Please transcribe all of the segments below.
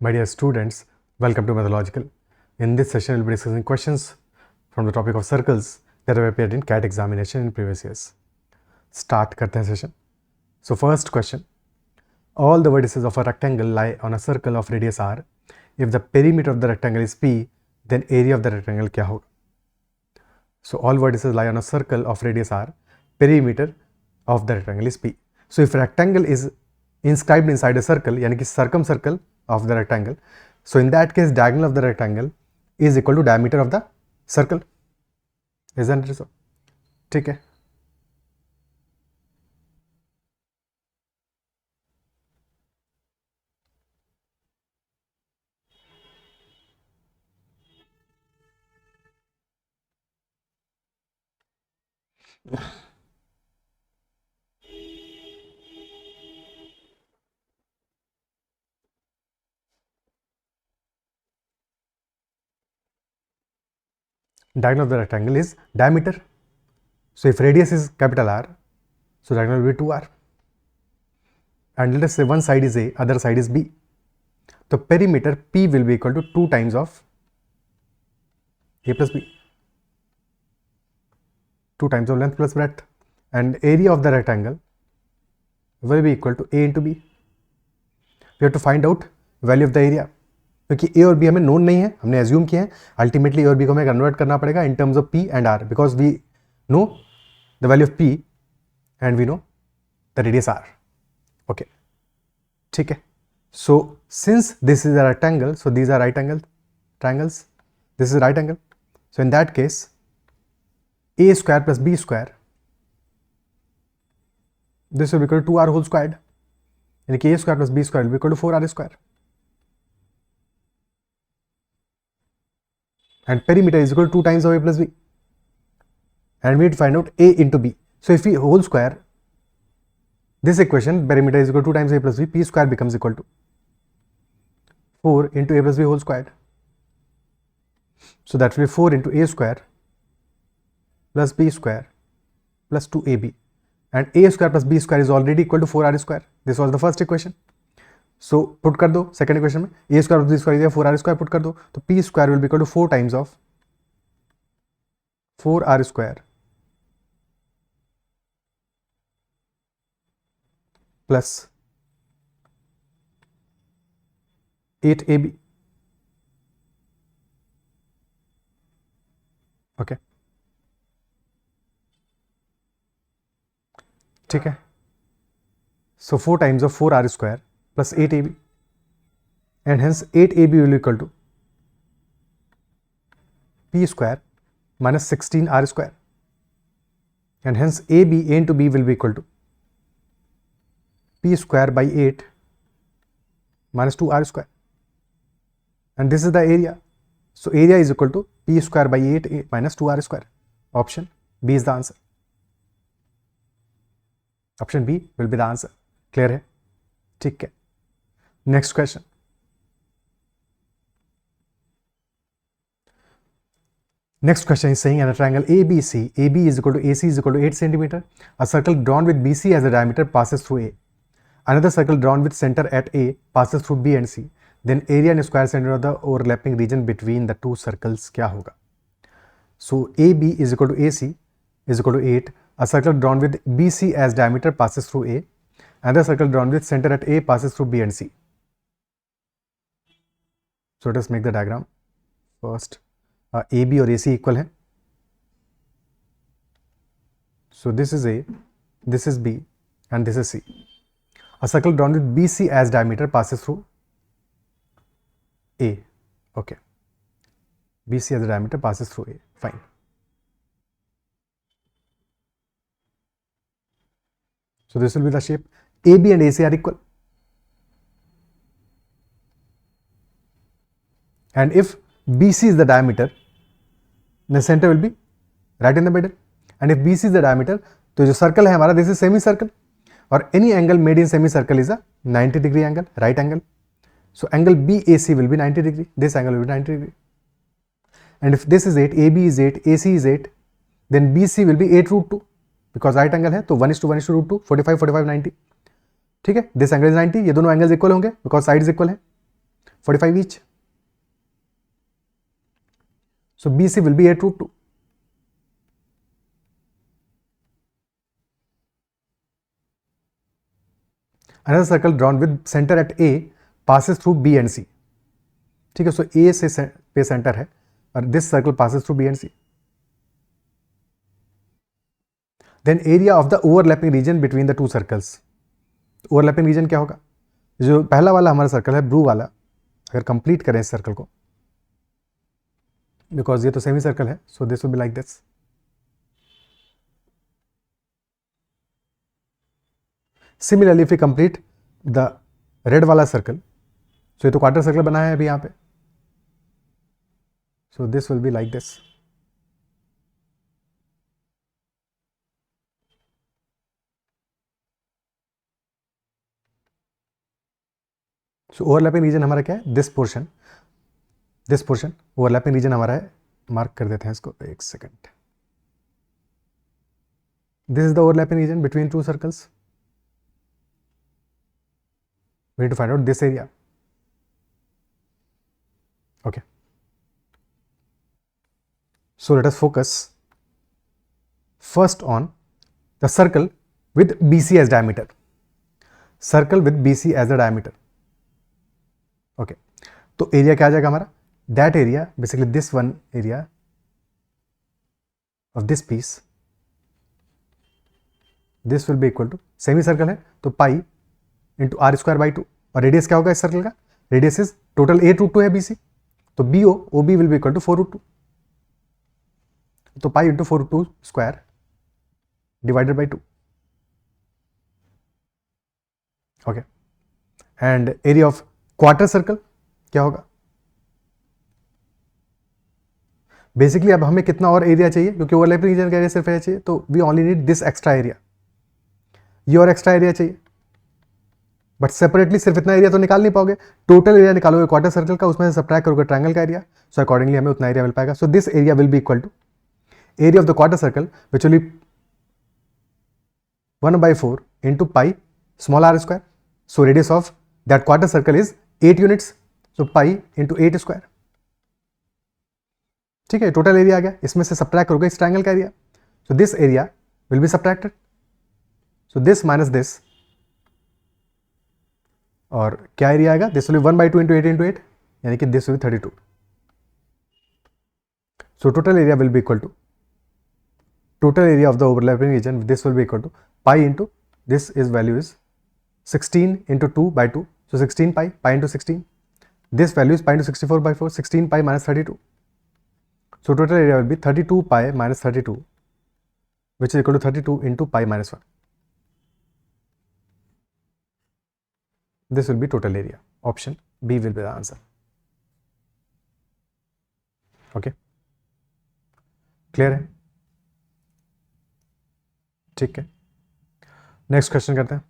My dear students, welcome to Methodological. In this session, we'll be discussing questions from the topic of circles that have appeared in CAT examination in previous years. Start करते हैं session. So first question, all the vertices of a rectangle lie on a circle of radius r. If the perimeter of the rectangle is p, then area of the rectangle क्या होगा? So all vertices lie on a circle of radius r. Perimeter of the rectangle is p. So if rectangle is inscribed inside a circle, यानी कि circumcircle of the rectangle, so in that case diagonal of the rectangle is equal to diameter of the circle. Isn't it so? ठीक है. Diagonal of the rectangle is diameter. So if radius is capital R, so diagonal will be 2r. And let us say one side is A, other side is B. So perimeter P will be equal to 2 times of A plus B. 2 times of length plus breadth. And area of the rectangle will be equal to A into B. We have to find out value of the area. क्योंकि ए और B हमें known नहीं है, हमने assume किया है. Ultimately ए और B को हमें कन्वर्ट करना पड़ेगा in terms of P and R, because we know the value of P and we know the radius R. Okay, ठीक है. So since this is a rectangle, so these are right angle triangles, this is right angle. So in that case A square plus B square, this will equal to 2r whole squared, यानी कि A square plus B square will equal to 4r square. And perimeter is equal to 2 times of A plus B. And we need to find out A into B. So if we whole square this equation, perimeter is equal to 2 times A plus B, P square becomes equal to 4 into A plus B whole squared. So that will be 4 into A square plus B square plus 2AB. And A square plus B square is already equal to 4R square. This was the first equation. So put कर दो second equation में, A square B square 4r square put कर दो, तो P square will be equal to 4 times of 4r square plus 8ab. Okay, ठीक है. So 4 times of 4r square plus 8ab, and hence 8ab will be equal to p square minus 16r square, and hence a into b will be equal to p square by 8 minus 2r square, and this is the area. So area is equal to p square by 8 minus 2r square. Option B is the answer. Option B will be the answer. Clear है? ठीक है. Next question. Next question is saying in a triangle ABC, AB is equal to AC is equal to 8 centimeter. A circle drawn with BC as the diameter passes through A. Another circle drawn with center at A passes through B and C. Then area and square center of the overlapping region between the two circles क्या होगा? So AB is equal to AC is equal to 8. A circle drawn with BC as diameter passes through A. Another circle drawn with center at A passes through B and C. So let us make the diagram. First, AB और AC equal है. So this is A, this is B, and this is C. A circle drawn with BC as diameter passes through A. Okay. BC as a diameter passes through A. Fine. So this will be the shape. AB and AC are equal. And if BC is the diameter, the center will be right in the middle. And if BC is the diameter, तो जो circle है हमारा, this is semicircle. Or any angle made in semicircle is a 90 degree angle, right angle. So angle BAC will be 90 degree. This angle will be 90 degree. And if this is 8, AB is 8, AC is 8, then BC will be 8 root 2. Because right angle है, तो 1:1 root 2, 45, 45, 90. ठीक है. This angle is 90. ये दोनों angles equal होंगे because sides equal है. 45 each. So BC will be 8 root 2. Another circle drawn with center at A passes through B and C. ठीक है, सो A से पे सेंटर है और this circle passes through B and C. Then area of the overlapping region between the two circles. Overlapping region क्या होगा? जो पहला वाला हमारा सर्कल है ब्लू वाला, अगर कंप्लीट करें इस सर्कल को, बिकॉज ये तो सेमी सर्कल है, सो this will be like this. Similarly if you complete the red वाला सर्कल, सो ये तो क्वार्टर सर्कल बनाया है अभी यहाँ पे, सो this will be like this. So overlapping region हमारा क्या है? दिस पोर्शन ओवरलैपिंग रीजन हमारा है. मार्क कर देते हैं इसको, एक second. This is the overlapping region between two circles. We need to find out this area. Okay. So let us focus first on the circle with BC as diameter. Circle with BC as the diameter. Okay. तो area क्या आ जाएगा हमारा? That area, basically this one area of this piece, this will be equal to, semicircle है तो pi into R square by 2. और radius क्या होगा इस सर्कल का? रेडियस इज टोटल 8 रूट 2 है BC, तो BO OB will be equal to 4 root 2. तो pi into 4 root 2 square divided by 2. Okay. And area of quarter circle क्या होगा? बेसिकली अब हमें कितना और एरिया चाहिए, क्योंकि ओवरलैपिंग रीजन का एरिया सिर्फ एरिया चाहिए, तो we only need this extra area. ये और एक्स्ट्रा एरिया चाहिए, बट सेपरेटली सिर्फ इतना एरिया तो निकाल नहीं पाओगे. टोटल एरिया निकालोगे क्वार्टर सर्कल का, उसमें से सब्ट्रैक्ट करोगे ट्रायंगल का एरिया, सो अकॉर्डिंगली हमें उतना एरिया मिल पाएगा. So this area will be equal to area of the quarter circle which will be 1/4 into pi small r square. So radius of that quarter circle is 8 units, so pi into 8 square. ठीक है, total area आ गया. इसमें से subtract करोगे इस triangle का area, so this area will be subtracted. So this minus this, और क्या एरिया आएगा? This will be 1/2 into 8 into 8, यानी कि this will be 32. So total area will be equal to total area of the overlapping region, this will be equal to pi into this is value is 16 into 2/2, सो 16 pi into 16. This value is pi into 64/4, 16 pi minus 32. So total area will be 32 pi minus 32, which is equal to 32 into pi minus 1. This will be total area. Option B will be the answer. Okay, clear है? ठीक है, next question करते हैं.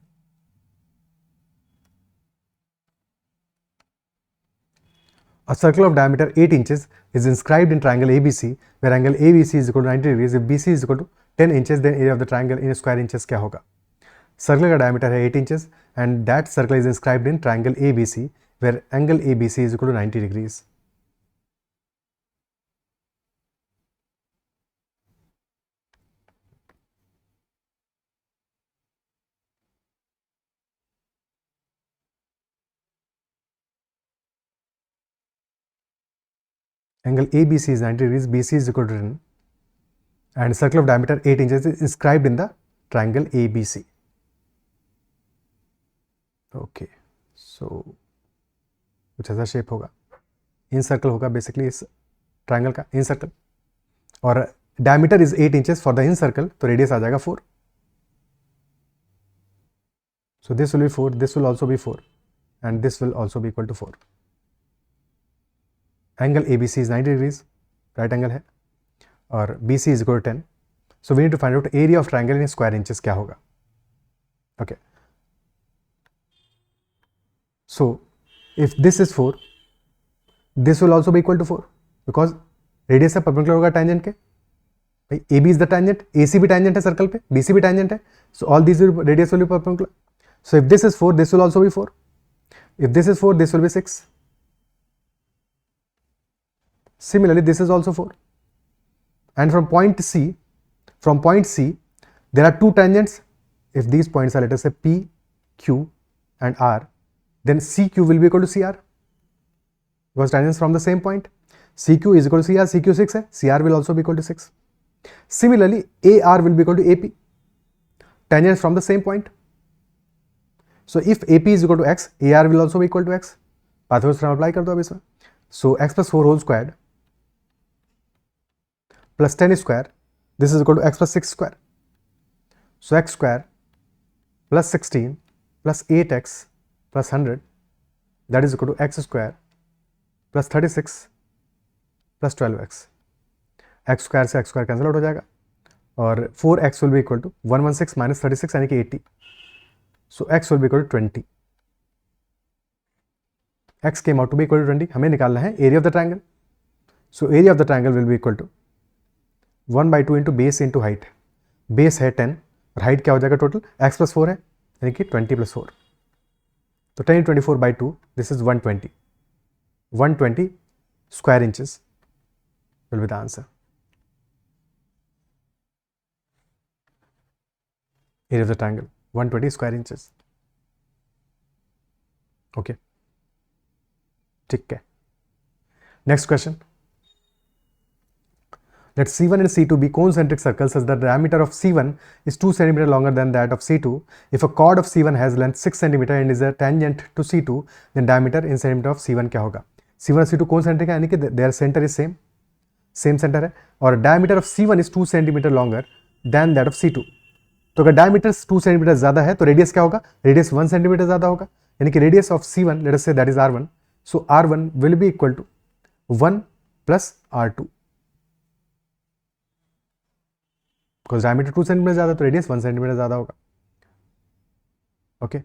A circle of diameter 8 inches is inscribed in triangle ABC, where angle ABC is equal to 90 degrees. If BC is equal to 10 inches, then area of the triangle in square inches क्या होगा? Circle का diameter है 8 inches and that circle is inscribed in triangle ABC, where angle ABC is equal to 90 degrees. Angle ABC is 90 degrees, BC is equal to 10, and circle of diameter 8 inches is inscribed in the triangle ABC. Okay, so कुछ ऐसा shape होगा, in circle होगा basically इस triangle का, in circle, और diameter is 8 inches for the in circle, तो radius आ जाएगा 4. So this will be 4, this will also be 4, and this will also be equal to 4. Angle ABC is 90 degrees, right angle है, और BC is equal to 10. So we need to find out area of triangle in square inches क्या होगा. Okay, so if this is 4, this will also be equal to 4, because radius है perpendicular होगा tangent के. भाई AB is the tangent, AC भी tangent है circle पे, BC भी tangent है, so all these radius will be perpendicular. So if this is 4, this will also be 4. If this is 4, this will be 6. Similarly, this is also 4. And from point C, there are two tangents. If these points are, let us say P, Q and R, then CQ will be equal to CR, because tangents from the same point. CQ is equal to CR, CQ 6 है, CR will also be equal to 6. Similarly, AR will be equal to AP, tangents from the same point. So if AP is equal to X, AR will also be equal to X. Pythagoras theorem apply कर दो अब इसमें. So x plus 4 whole squared plus 10 square, this is equal to x plus 6 square. So x square plus 16 plus 8x plus 100, that is equal to x square plus 36 plus 12x. x square से x square cancel out हो जाएगा और 4x will be equal to 116 minus 36 यानी कि 80. So x will be equal to 20. x came out to be equal to 20. हमें निकालना है area of the triangle. So area of the triangle will be equal to 1/2 into base into height. Base है 10 और height क्या हो जाएगा total, x plus 4 है यानी कि 20 plus 4. तो 10 into 24/2, this is 120. 120 square inches will be the answer. Area of the triangle 120 square inches. Okay. ठीक है. Next question. Let C1 and C2 be concentric circles such that the diameter of C1 is 2 cm longer than that of C2. If a chord of C1 has length 6 cm and is a tangent to C2, then diameter in centimeter of C1 क्या होगा? C1 और C2 concentric है यानी कि their center is same center है और diameter of C1 is 2 cm longer than that of C2. तो अगर diameter 2 cm ज़्यादा है तो radius क्या होगा? Radius 1 cm ज़्यादा होगा यानी कि radius of C1, let us say that is R1. So R1 will be equal to 1 plus R2. Because diameter 2 cm ज़्यादा तो radius 1 cm ज़्यादा होगा. Okay.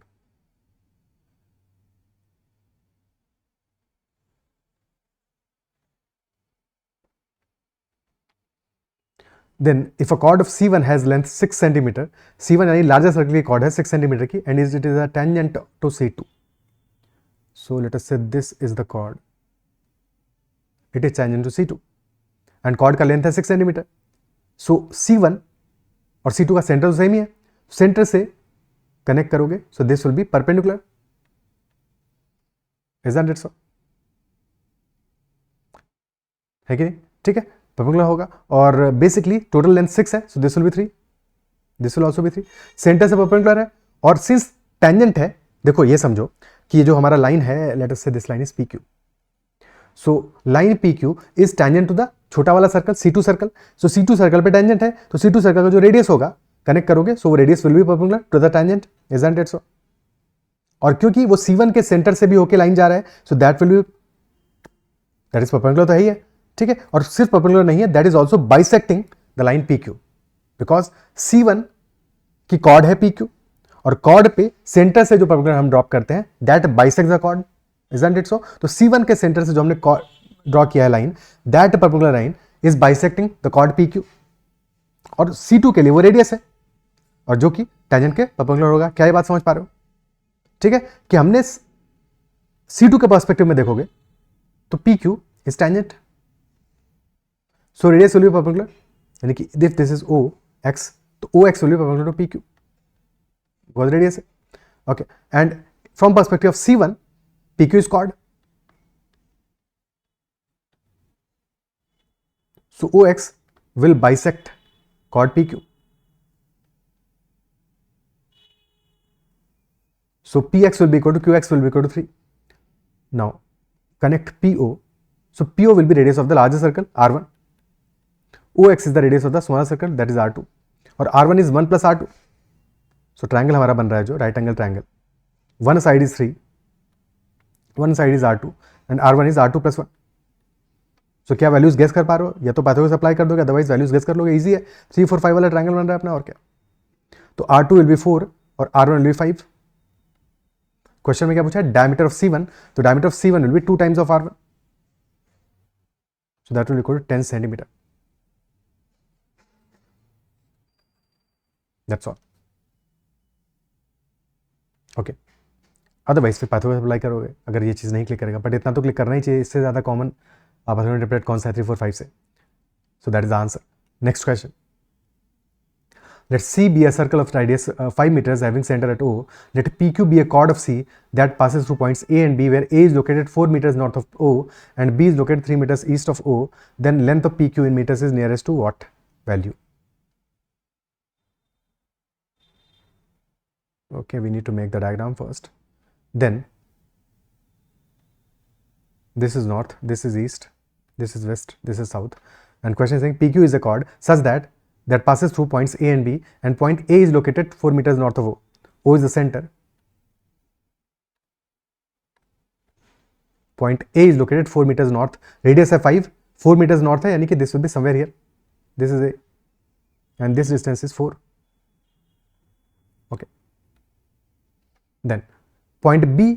Then if a chord of C1 has length 6 cm, C1 यानी larger circle की chord है 6 cm की and it is a tangent to C2. So let us say this is the chord. It is tangent to C2 and chord का length है 6 cm. So C1 और C2 का centre तो same ही है, centre से connect करोगे सो this will be perpendicular. Is that it सो? है कि नहीं? ठीक है, परपेंडिकुलर होगा और बेसिकली टोटल लेंथ 6 है सो this will B 3, this will also B 3. Centre से परपेंडिकुलर है और सिंस टेंजेंट है, देखो ये समझो कि ये जो हमारा लाइन है, let us say this line is PQ. So line PQ is tangent to the छोटा वाला circle C2 circle. So C2 circle पे टेंजेंट है तो C2 सर्कल का जो रेडियस होगा कनेक्ट करोगे सो वो radius will be perpendicular to the tangent. Is that it so? और क्योंकि वो C1 के सेंटर से भी होके लाइन जा रहा है सो that will B, that is perpendicular तो है ही है. ठीक है, और सिर्फ परपेंडिकुलर नहीं है, that is also bisecting the line PQ because C1 की कॉर्ड है PQ और कॉर्ड पे सेंटर से जो परपेंडिकुलर हम ड्रॉप करते हैं that bisect the chord. Is that it so? तो C1 के सेंटर से जो हमने ड्रॉ किया है line, that perpendicular line is bisecting the chord PQ और C2 के लिए वो रेडियस है और जो कि टेंजेंट के परपेंडिकुलर होगा. क्या ये बात समझ पा रहे हो? ठीक है, कि हमने C2 के पर्सपेक्टिव में देखोगे तो PQ is tangent, so radius will be perpendicular यानी कि इफ दिस इज OX तो OX will be perpendicular to PQ because radius है. Okay, and from perspective of C1 PQ is chord. So OX will bisect chord PQ. So PX will be equal to QX will be equal to 3. Now connect PO. So PO will be radius of the larger circle R1. OX is the radius of the smaller circle that is R2. और R1 is 1 plus R2. So triangle हमारा बन रहा है जो right angle triangle. One side is 3. One side is R2 and R1 is R2 plus 1. So क्या values guess कर पा रहे हो? या तो पाइथागोरस अप्लाई कर दोगे, अदरवाइज वैल्यूज गेस कर लोगे. इजी है, 3 4 5 वाला ट्रायंगल बन रहा है अपना और क्या. तो R2 विल बी 4 और R1 विल बी 5. क्वेश्चन में क्या पूछा है? Diameter of C1. तो diameter of C1 will be 2 times of R1. So that will equal to 10 centimeter. That's all. Okay. Otherwise फिर पाइथागोरस अप्लाई करोगे अगर ये चीज़ नहीं क्लिक करेगा, बट इतना तो क्लिक करना ही चाहिए, इससे ज़्यादा कॉमन आप इंटरप्रेट कौन सा है 3 4 5 से. So that is the answer. Next question. Let C be a circle of radius 5 meters having center at O. Let PQ be a chord of C that passes through points A and B, where A is located 4 meters north of O and B is located 3 meters east of O. Then length of PQ in meters is nearest to what value? Okay, we need to make the diagram first. Then this is north, this is east, this is west, this is south. And question is saying PQ is a chord such that passes through points A and B, and point A is located 4 meters north of O. O is the center. Point A is located 4 meters north. Radius है 5, 4 meters north है, यानी कि this will be somewhere here. This is A, and this distance is 4. Okay. Then point B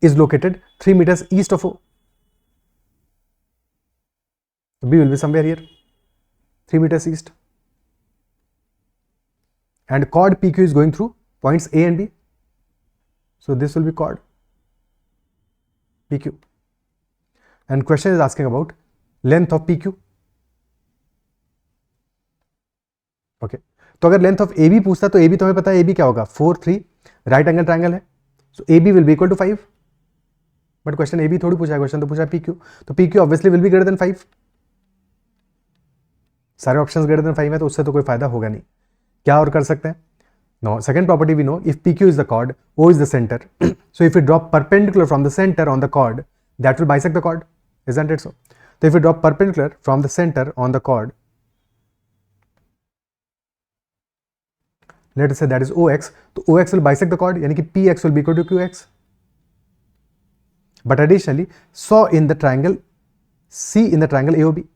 is located 3 meters east of O. B will be somewhere here, 3 meters east. And chord PQ is going through points A and B. So this will be chord PQ. And question is asking about length of PQ. Okay. तो अगर length of AB पूछता तो AB तो हमें पता है AB क्या होगा, 4 3 राइट एंगल ट्रायंगल है. So AB will be equal to 5. But question AB थोड़ी पूछा है, क्वेश्चन तो पूछा है PQ. तो PQ obviously will be greater than 5. सारे ऑप्शंस ग्रेटर देन 5 है तो उससे तो कोई फायदा होगा नहीं. क्या और कर सकते हैं? Now, second property we know, if PQ is the chord, O is the center. So if we drop perpendicular from the center on the chord, that will bisect the chord, isn't it so? So if we drop perpendicular from the center on the chord, let us say that is OX, so OX will bisect the chord, यानी कि PX will be equal to QX. But additionally, so in the triangle, C in the triangle AOB,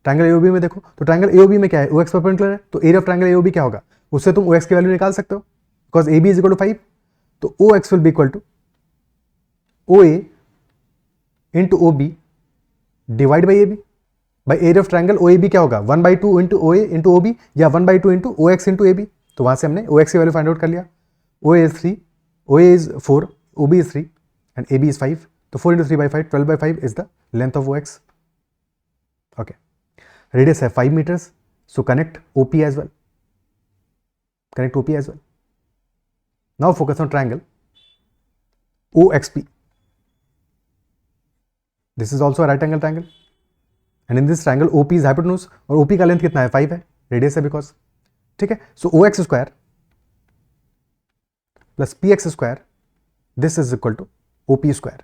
triangle AOB में देखो तो triangle AOB में क्या है, OX perpendicular है, तो एरिया ऑफ ट्रायंगल AOB क्या होगा, उससे तुम OX की वैल्यू निकाल सकते हो, because AB is equal to 5. तो OX will be equal to OA into OB divide by AB. By area of triangle OAB क्या होगा, 1/2 इंटू OA इंटू OB या 1/2 इंटू OX इंटू AB. तो वहां से हमने OX की वैल्यू फाइंड आउट कर लिया. OA is 3, OA is 4, OB is 3 and AB is 5. तो 4 into 3/5, 12/5 is the length of OX. Okay. Radius है 5 meters, so connect OP as well. Connect OP as well. Now focus on triangle OXP. This is also a right angle triangle, and in this triangle OP is hypotenuse और OP का length कितना है, 5 है, radius है because. ठीक है. So OX square plus PX square, this is equal to OP square,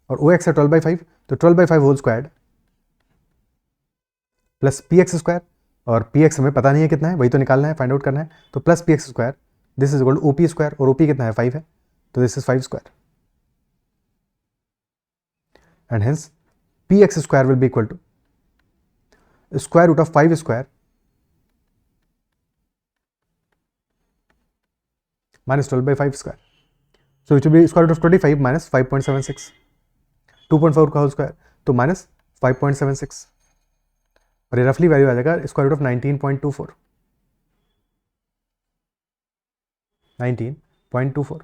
और OX है 12/5, तो 12/5 whole square plus PX square, और PX हमें पता नहीं है कितना है, वही तो निकालना है, फाइंड आउट करना है. तो plus PX square, this is equal to OP square, और OP कितना है, 5 है, तो this is 5 square. And hence PX square will be equal to square root of 5 square minus 12/5 square. So it will be square root of 25 minus 5.76, 2.4 का whole square, तो minus 5.76, और ये रफली वैल्यू आ जाएगा स्क्वायर रूट ऑफ 19.24. 19.24.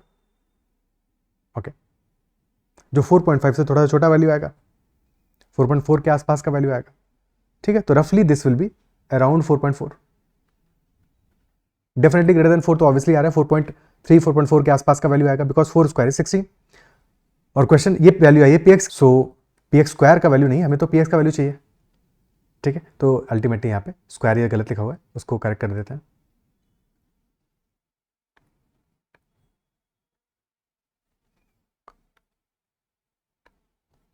ओके. जो 4.5 से थोड़ा छोटा वैल्यू आएगा, 4.4 के आसपास का वैल्यू आएगा. ठीक है. तो रफली this will be around 4.4. Definitely greater than 4 तो ऑब्वियसली आ रहा है, 4.3 4.4 के आसपास का वैल्यू आएगा, बिकॉज 4 स्क्वायर इज 16. और क्वेश्चन ये वैल्यू आई है PX, सो PX स्क्वायर का वैल्यू नहीं, हमें तो PX का वैल्यू चाहिए. ठीक है. तो अल्टीमेटली यहाँ पे स्क्वायर ये गलत लिखा हुआ है, उसको करेक्ट कर देते हैं.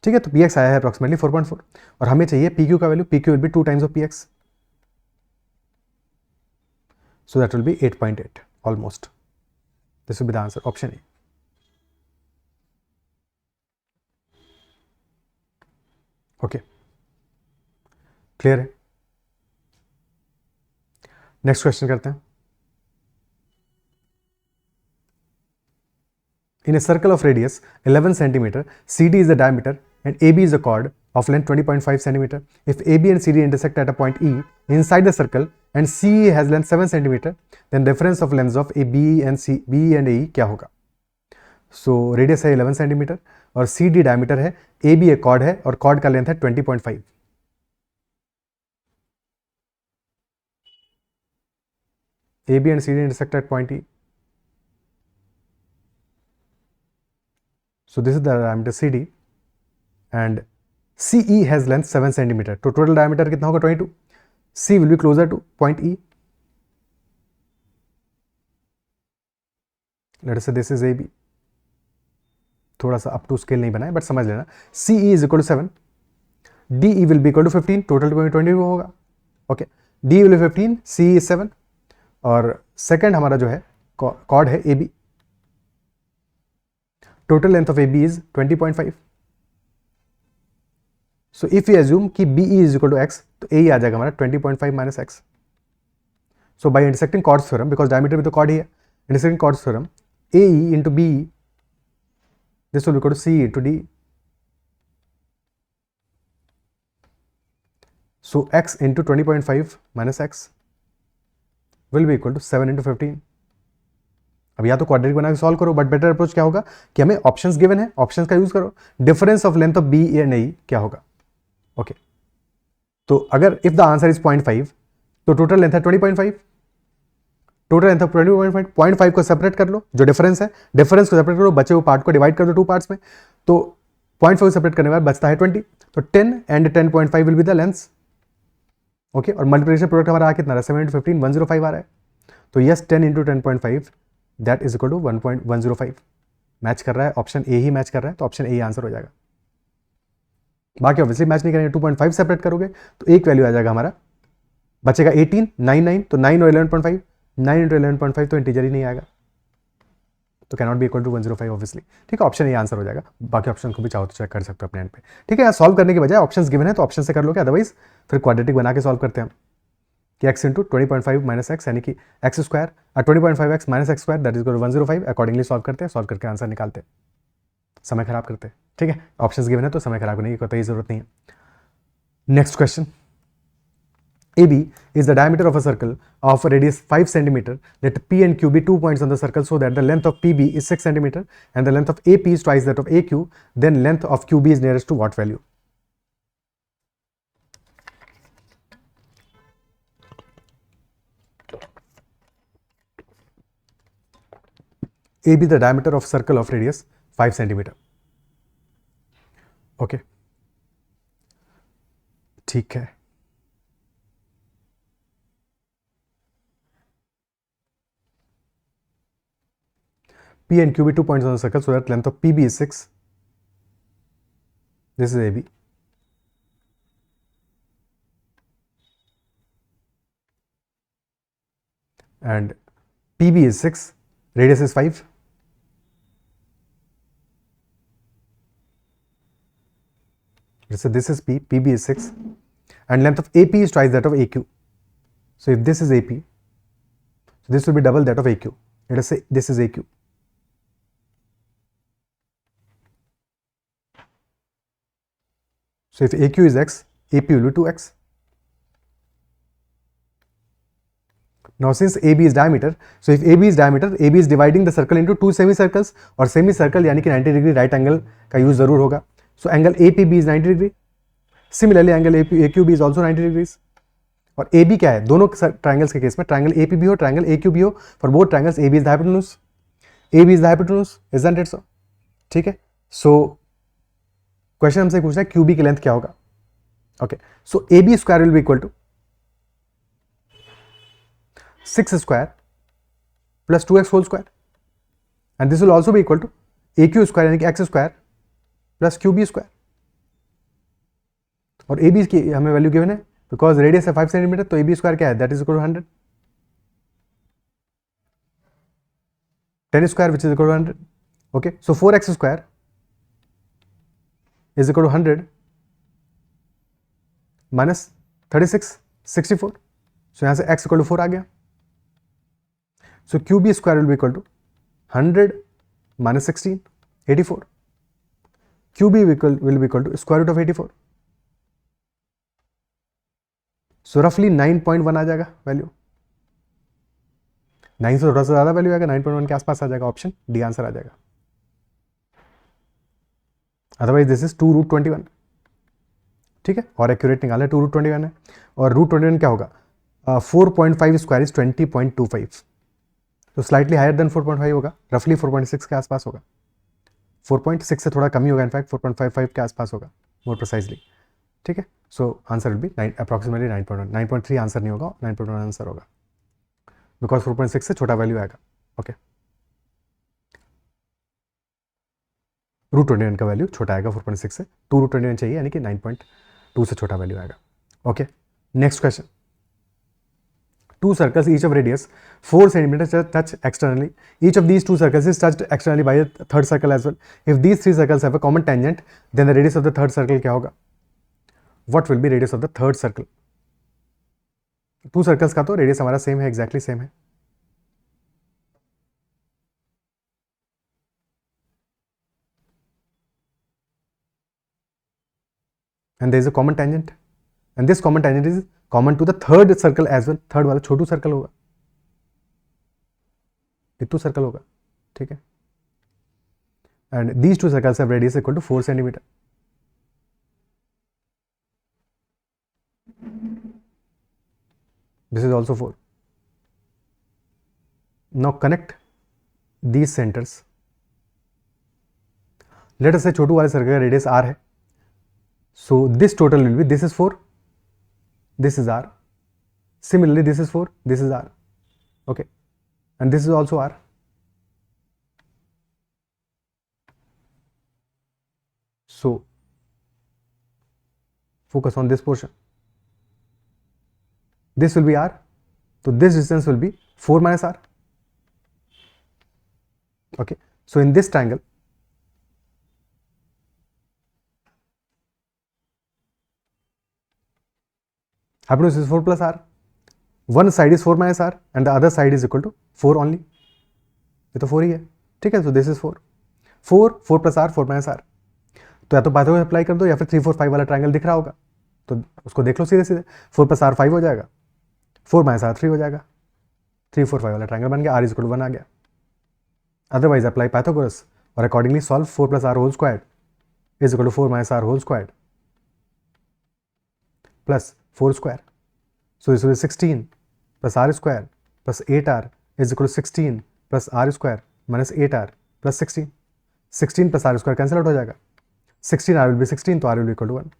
ठीक है. तो PX आया है अप्रोक्सीमेटली 4.4, और हमें चाहिए PQ का value. PQ will be 2 times of PX, so that will be 8.8 almost. This will be the answer, option A. Okay. Clear है. नेक्स्ट क्वेश्चन करते हैं. In a circle of radius 11 cm, CD is the diameter and AB is a chord of length 20.5 cm. If AB and CD intersect at a point E inside the circle and CE has length 7 cm, then difference of lengths of AB and AE क्या होगा? So radius है 11 cm और C D diameter है, A B एक cord है और cord का length है 20.5। A B and C D intersect at point E. So this is the diameter CD and CE has length 7 centimeter. तो total diameter कितना होगा 22. C will be closer to point E. Let us say this is AB. थोड़ा सा up to scale नहीं बनाए, but समझ लेना. CE is equal to 7. DE will be equal to 15. Total 20 होगा. Okay. DE will be 15. CE is 7. और second हमारा जो है chord है AB. Total length of AB is 20.5. So if we assume कि BE is equal to x, तो AE आ जाएगा हमारा 20.5 minus x. So by intersecting chords theorem, because diameter भी तो chord ही है, intersecting chords theorem, AE into BE, this will be equal to CE into DE. So x into 20.5 minus x will be equal to 7 into 15. अब या तो quadratic बना के solve करो, but better approach क्या होगा कि हमें ऑप्शंस गिवन है, ऑप्शंस का यूज करो. Difference of length of B and A क्या होगा? ओके तो अगर इफ द आंसर इज 0.5 तो टोटल लेंथ है 20.5. टोटल लेंथ ऑफ 20.5, 0.5 को सेपरेट कर लो, जो डिफरेंस है डिफरेंस को सेपरेट करो, बचे हुए पार्ट को डिवाइड कर दो 2 पार्ट्स में, तो 0.5 को सेपरेट करने के बाद बचता है 20. तो 10 and 10.5 will be the length. Okay और मल्टीप्लिकेशन प्रोडक्ट हमारा कितना रहा है 7 into 15 105 आ रहा है. तो yes 10 into 10.5 that is equal to 1.105. Match कर रहा है, ऑप्शन ए ही मैच कर रहा है, तो ऑप्शन ए आंसर हो जाएगा. बाकी ऑब्वियसली मैच नहीं करेंगे, 2.5 सेपरेट करोगे तो एक वैल्यू आ जाएगा हमारा, बचेगा 18 9 9, तो 9 और 11.5, 9 into 11.5 तो इंटीजर ही नहीं आएगा, तो can not be equal to 105 obviously. ठीक है, ऑप्शन ए आंसर हो जाएगा. बाकी ऑप्शन को भी चाहो तो चेक कर सकते हो अपने एंड पे. ठीक है, यहाँ सॉल्व करने के बजाय ऑप्शंस गिवन है तो ऑप्शन से कर लोगे, अदरवाइज फिर क्वाड्रेटिक बना के सॉल्व करते हैं हम कि x इंटू 20.5 माइनस एक्स यानी कि x square 20.5x minus x square that is equal to 105. Accordingly solve करते हैं, सॉल्व करके आंसर निकालते हैं, समय खराब करते हैं. ठीक है, ऑप्शंस गिवन है तो समय खराब करने की कोई जरूरत नहीं है. Next question. AB is the diameter of a circle of a radius 5 cm. Let P and Q be 2 points on the circle so that the length of PB is 6 cm and the length of AP is twice that of AQ. Then length of QB is nearest to what value? AB the diameter of circle of radius 5 cm. Okay. ठीक है. P and Q be 2 points on the circle so that length of PB is 6. This is AB. And PB is 6, radius is 5. So this is P, PB is 6, and length of AP is twice that of AQ. So if this is AP, so this will be double that of AQ. Let us say this is AQ. So if AQ is x, AP will be 2x. Now since AB is diameter, so if AB is diameter, AB is dividing the circle into 2 semicircles, और semicircle यानी कि 90 degree right angle का use जरूर होगा. So angle APB is 90 degree. Similarly angle AQB is also 90 degrees. और AB क्या है? दोनों ट्राइंगल्स के केस में ट्राइंगल APB हो, ट्राइंगल AQB हो, for both triangles AB is the hypotenuse. AB is the hypotenuse, isn't it so? ठीक है. So क्वेश्चन हमसे पूछ रहा है QB की लेंथ क्या होगा. Okay so AB square will be equal to 6 square plus 2x whole square and this will also be equal to AQ square यानी कि x square plus QB square. और AB की हमें वैल्यू गिवन है because radius है 5 centimetre, तो AB square क्या है? That is equal to 100. 10 square which is equal to 100. Okay so 4x square is equal to 100 minus 36 64. So यहाँ से x equal to 4 आ गया. So QB square will be equal to 100 minus 16 84. QB will be equal to square root of 84. So roughly 9.1 आ जाएगा value. 9 से थोड़ा सा ज्यादा value आएगा, 9.1 के आसपास आ जाएगा. ऑप्शन डी आंसर आ जाएगा. अदरवाइज दिस इज 2√21, ठीक है, और एक्यूरेट निकालना है 2√21 है, और √21 क्या होगा, 4.5 स्क्वायर इज 20.25, तो स्लाइटली हायर देन 4.5 होगा, रफली 4.6 के आसपास होगा, 4.6 से थोड़ा कम ही होगा, इनफैक्ट 4.55 के आसपास होगा मोर प्रिसाइजली, ठीक है। So answer will be approximately 9.1, 9.3 answer नहीं होगा, 9.1 आंसर होगा, बिकॉज 4.6 से छोटा वैल्यू आएगा, ओके। √21 का वैल्यू छोटा आएगा 4.6 से, 2√21 चाहिए, यानी कि 9.2 से छोटा वैल्यू आएगा, okay. Next question, two circles each of radius 4 centimeters touch externally. Each of these two circles is touched externally by a third circle as well. If these three circles have a common tangent, then the radius of the third circle क्या होगा? What will be radius of the third circle? Two circles का तो radius हमारा same है, exactly same है. And there is a common tangent. And this common tangent is common to the third circle as well. Third वाला छोटू circle होगा, पित्तू circle होगा, ठीक है. And these two circles have radius equal to 4 centimeter. This is also 4. Now connect these centers. Let us say छोटू वाले circle का radius r है. So this total will be, this is 4, this is r. Similarly, this is 4, this is r. Okay, and this is also r. So focus on this portion. This will be r. So this distance will be 4 minus r. Okay, so in this triangle, hypotenuse is 4 plus r. One side is 4 minus r and the other side is equal to 4 only. ये तो 4 ही है, ठीक है. So this is 4. 4 plus r, 4 minus r. तो या तो Pythagoras apply कर दो, या फिर 3 4 5 वाला ट्रायंगल दिख रहा होगा तो उसको देख लो सीधे सीधे. 4 plus r 5 हो जाएगा, 4 minus r 3 हो जाएगा, 3 4 5 वाला ट्रायंगल बन गया, r इक्वल टू 1 आ गया. अदरवाइज अप्लाई पाइथागोरस और accordingly solve 4 plus r whole squared is equal to 4 minus r whole squared plus 4 square. So this will be 16 plus r square plus 8r is equal to 16 plus r square minus 8r plus 16. 16 plus r square cancel out हो जाएगा. 16r will be 16, तो r will be equal to 1.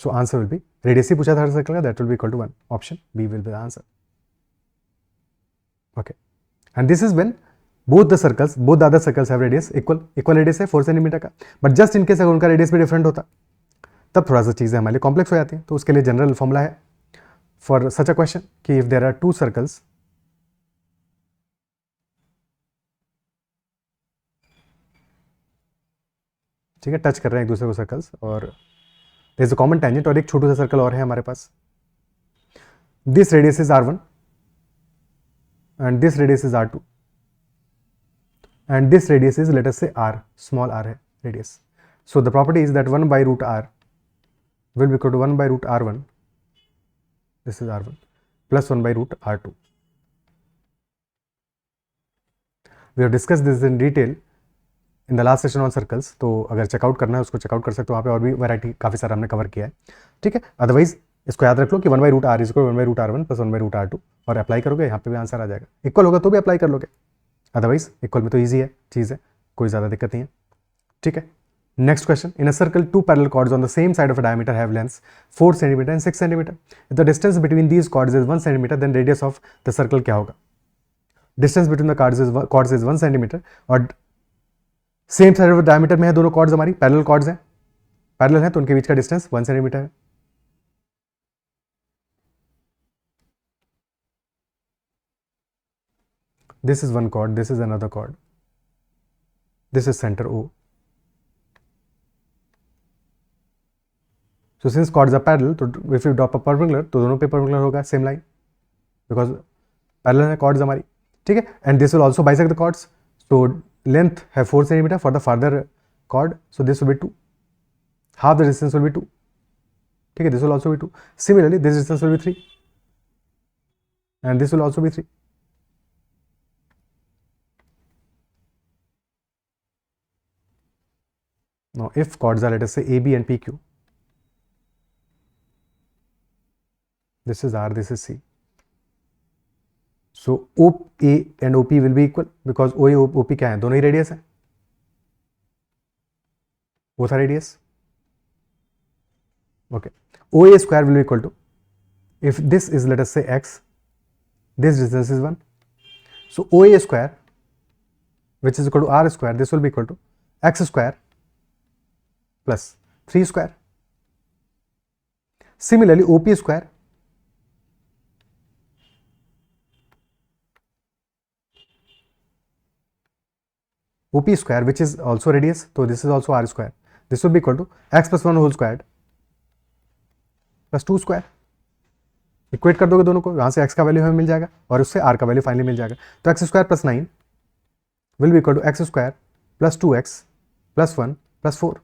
So answer will be, radius ही पूछा था हर circle का, that will be equal to 1. Option B will be the answer. Okay, and this is when both the other circles have radius equal radius है 4 centimetre का, but just in case अगर उनका radius भी different होता तब थोड़ा सा चीज़ें हमारे लिए कॉम्प्लेक्स हो जाती हैं. तो उसके लिए जनरल फॉर्मूला है फॉर सच अ क्वेश्चन कि if there are two circles, ठीक है, टच कर रहे हैं एक दूसरे को सर्कल्स, और there is a common tangent, और एक छोटा सा सर्कल और है हमारे पास. This radius is r1 and this radius is r2 and this radius is, let us say r, small r है radius. So the property is that 1 by root r will be equal to 1 by root r1, this is r1, plus 1 by root r2. We have discussed this in detail in the last session on circles. तो अगर checkout करना है उसको checkout कर सकते हो, वहाँ पे और भी वैरायटी काफ़ी सारा हमने कवर किया है, ठीक है. अदरवाइज इसको याद रख लो कि 1 by root r is equal to 1 by root r1 plus 1 by root r2, और अप्लाई करोगे यहाँ पे भी आंसर आ जाएगा. इक्वल होगा तो भी अप्लाई कर लोगे, अदरवाइज इक्वल में तो ईजी है चीज़ है, कोई ज़्यादा दिक्कत नहीं है, ठीक है. Next question, in a circle, two parallel chords on the same side of a diameter have lengths 4 cm and 6 cm. If the distance between these chords is 1 cm, then radius of the circle क्या होगा? Distance between the chords is 1 cm, और same side of a diameter में है दोनों chords, हमारी parallel chords हैं, parallel हैं, तो उनके बीच का distance 1 cm है. This is one chord, this is another chord, this is center O. So since chords are parallel, तो if you drop a perpendicular, तो दोनों पे perpendicular होगा same line, because parallel है chords हमारी, ठीक है. And this will also bisect the chords. So length है 4 cm for the farther chord, so this will be 2. Half the distance will be 2, ठीक है. This will also be 2. Similarly, this distance will be 3, and this will also be 3. Now, if chords are, let us say, AB and PQ, this is R, this is C. So OA and OP will be equal because OA OP क्या है, दोनों ही radius है, both are radius. Okay, OA square will be equal to, if this is, let us say, x, this distance is 1. So OA square, which is equal to R square, this will be equal to x square plus 3 square. Similarly, OP square, OP square, which is also radius, so this is also R square, this will be equal to x plus 1 whole squared plus 2 square. Equate कर दोगे दोनों को, यहाँ से x का value हमें मिल जाएगा और उससे r का वैल्यू फाइनली मिल जाएगा. तो x square plus 9 will be equal to x square plus 2x plus 1 plus 4.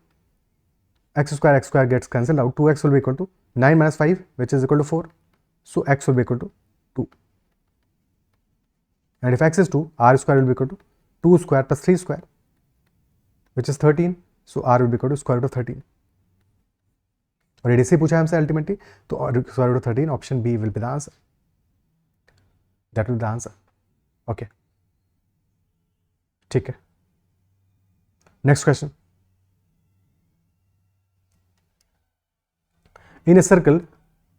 x square gets cancelled out. 2x will be equal to 9 minus 5, which is equal to 4. So x will be equal to 2. And if x is 2, r square will be equal to 2 square plus 3 square, which is 13. So r will be equal to square root of 13. और radius से पूछा है हमसे ultimately, तो square root of 13 option B will be the answer. That will be the answer. Okay, ठीक है. Next question. In a circle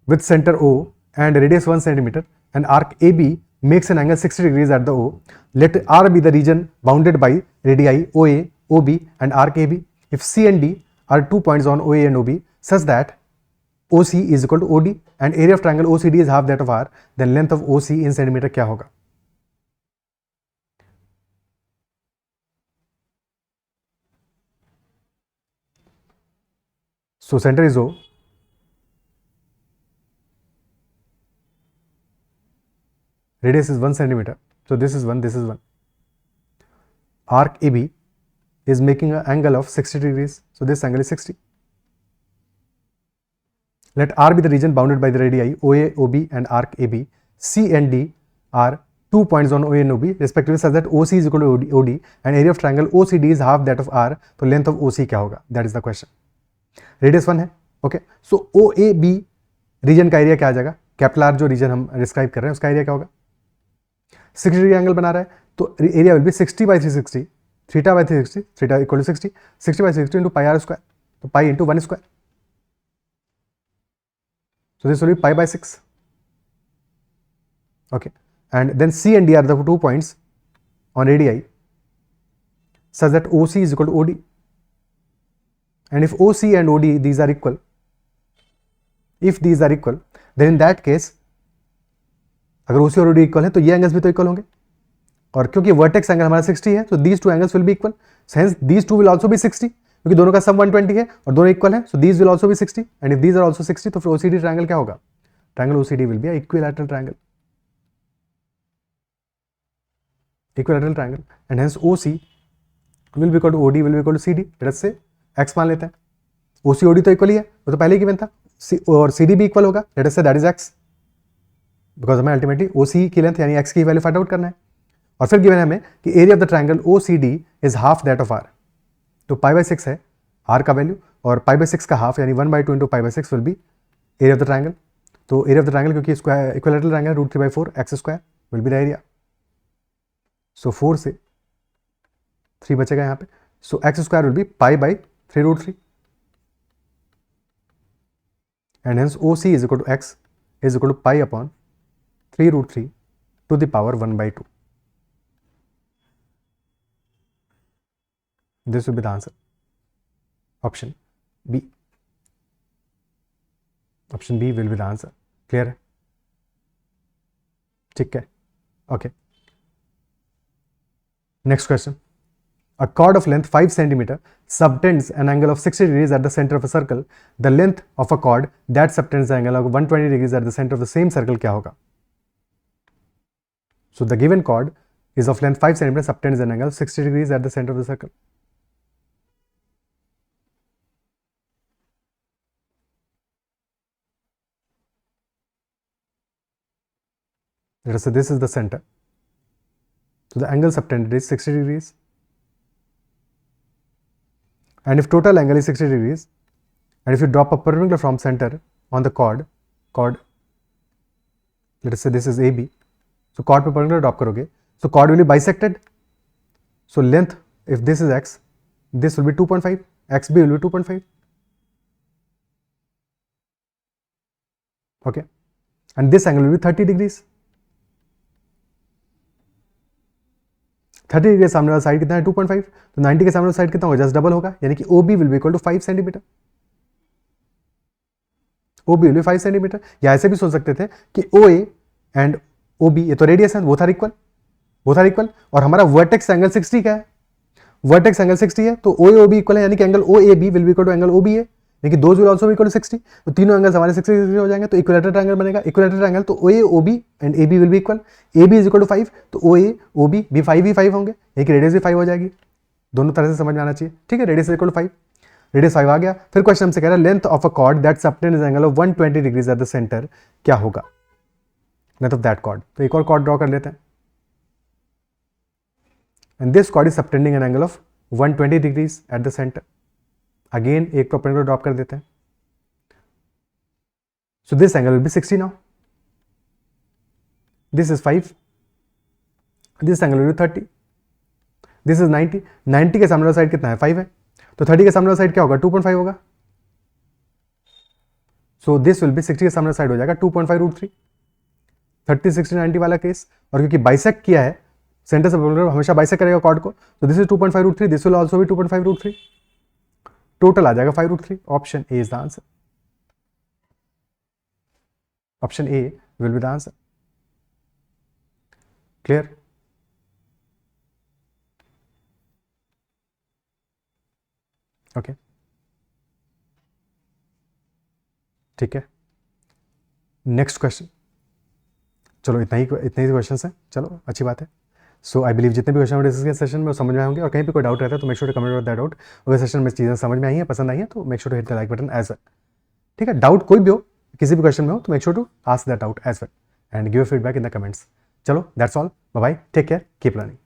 with center O and radius 1 centimeter, an arc AB makes an angle 60 degrees at the O. Let R be the region bounded by radii OA, OB and arc AB. If C and D are 2 points on OA and OB such that OC is equal to OD and area of triangle OCD is half that of R, then length of OC in centimeter क्या होगा? So center is O. Radius is 1 centimeter. So this is 1, this is 1. Arc AB is making an angle of 60 degrees. So this angle is 60. Let R be the region bounded by the radii OA, OB and arc AB. C and D are 2 points on OA and OB respectively such that OC is equal to OD and area of triangle OCD is half that of R. तो length of OC क्या होगा? That is the question. Radius 1 है. Okay. So OAB region का area क्या आ जाएगा? Capital R जो reason हम describe कर रहे हैं उसका एरिया क्या होगा? 60 डिग्री एंगल बना रहा है तो area will be 60 by 360, theta by 360, theta equal to 60, 60 by 60 into pi r square, तो pi into 1 square. So this will be pi by 6. Okay, and then C and D are the 2 points on radii such that OC is equal to OD. And if OC and OD these are equal, if these are equal, then in that case अगर OC और OD equal है तो ये angles भी तो equal होंगे और क्योंकि वर्टेक्स एंगल हमारा 60 है तो these two angles will be equal. Hence these two will also be 60 क्योंकि दोनों का सम 120 है और दोनों इक्वल है. So these will also be 60 and if these are also 60 तो फिर OCD ट्रायंगल क्या होगा? Triangle OCD will be equilateral triangle. Equilateral triangle and hence OC will be equal to OD will be equal to CD. Let us say x मान लेते हैं. OC OD तो इक्वल ही है, वो तो पहले ही गिवन था. और CD भी इक्वल होगा. Late us say that is x because हमें अल्टीमेटली OC की लेंथ यानी x की वैल्यू फाइंड आउट करना है. और फिर गिवन है हमें कि area of the triangle OCD is half that of R. तो पाई बाई 6 है R का वैल्यू और पाई बाई 6 का हाफ यानी 1/2 into pi by 6 will be area of the triangle. तो एरिया ऑफ द ट्रायंगल क्योंकि square equilateral triangle √3/4 x square will be the area. So 4 से 3 बचेगा यहाँ पे. So x square will be pi by 3√3 and hence OC is equal to x is equal to pi upon 3√3 to the power 1/2. This will be the answer. Option B. Option B will be the answer. Clear है? ठीक है. Okay. Next question. A chord of length 5 centimeter subtends an angle of 60 degrees at the center of a circle. The length of a chord that subtends the angle of 120 degrees at the center of the same circle क्या होगा? So the given chord is of length 5 centimeter subtends an angle of 60 degrees at the center of the circle. Let us say this is the center. So the angle subtended is 60 degrees. and if total angle is 60 degrees and if you drop a perpendicular from center on the chord, let us say this is AB, so chord पे perpendicular drop करोगे, so chord will be bisected, so length, if this is x, this will be 2.5, xb will be 2.5, okay, and this angle will be 30 degrees. 30 degree के सामने वाला side कितना है 2.5, तो 90 के सामने वाला साइड कितना होगा, जस्ट डबल होगा, यानी कि OB will be equal to 5 centimetre, OB will be 5 centimetre. या ऐसे भी सोच सकते थे कि OA एंड OB, ये तो रेडियस है, बोथ आर इक्वल, और हमारा वर्टेक्स एंगल 60 का है, वर्टेक्स एंगल 60 है, तो OA OB इक्वल है, यानी कि angle OAB will be equal to angle OBA, यानी कि those will also be equal to 60, तो तीनों एंगल्स हमारे 60 हो जाएंगे, तो इक्विलेटरल ट्रायंगल बनेगा। इक्विलेटरल ट्रायंगल तो OA OB and AB will be equal, AB is equal to 5, तो OA OB भी 5 होंगे, यानी कि रेडियस भी 5 हो जाएगी। दोनों तरह से समझ में आना चाहिए, ठीक है। रेडियस इक्वल टू 5, रेडियस 5 आ गया। फिर क्वेश्चन हमसे कह रहा है length of a cord that subtends angle of 120 degrees at the centre, क्या होगा लेंथ ऑफ दैट कॉर्ड। तो एक और कॉर्ड ड्रॉ कर लेते हैं, and this cord is subtending an angle of 120 degrees at the centre. Again एक perpendicular drop कर देते हैं, so this angle will be 60 now, this is 5, this angle will be 30, this is 90, 90 के सामने वाला साइड कितना है 5 है, तो 30 के सामने वाला साइड क्या होगा 2.5 होगा, so this will be 60 के सामने वाला साइड हो जाएगा 2.5 रूट 3, 30 60 90 वाला केस, और क्योंकि बाइसेक्ट किया है सेंटर से हमेशा बाइसेक्ट करेगा कॉर्ड को, तो this is 2.5 root 3, this will also be 2.5 root 3, total आ जाएगा 5 root 3। Option A is the answer, option A will be the answer. Clear? Okay. ठीक है, नेक्स्ट क्वेश्चन। चलो इतना ही क्वेश्चन है, चलो अच्छी बात है। सो आई बिलीव जितने भी क्वेश्चन डिस्कस किए सेशन में वो समझ में आएंगे, और कहीं पे कोई डाउट रहता है तो make sure to comment with that doubt. अगर सेशन में चीज़ें समझ में आई हैं, पसंद आई हैं, तो make sure to hit the like button as well, ठीक है। डाउट कोई भी हो, किसी भी क्वेश्चन में हो, तो make sure to ask that out as well and give feedback in the comments. चलो that's all, bye bye, take care, keep learning.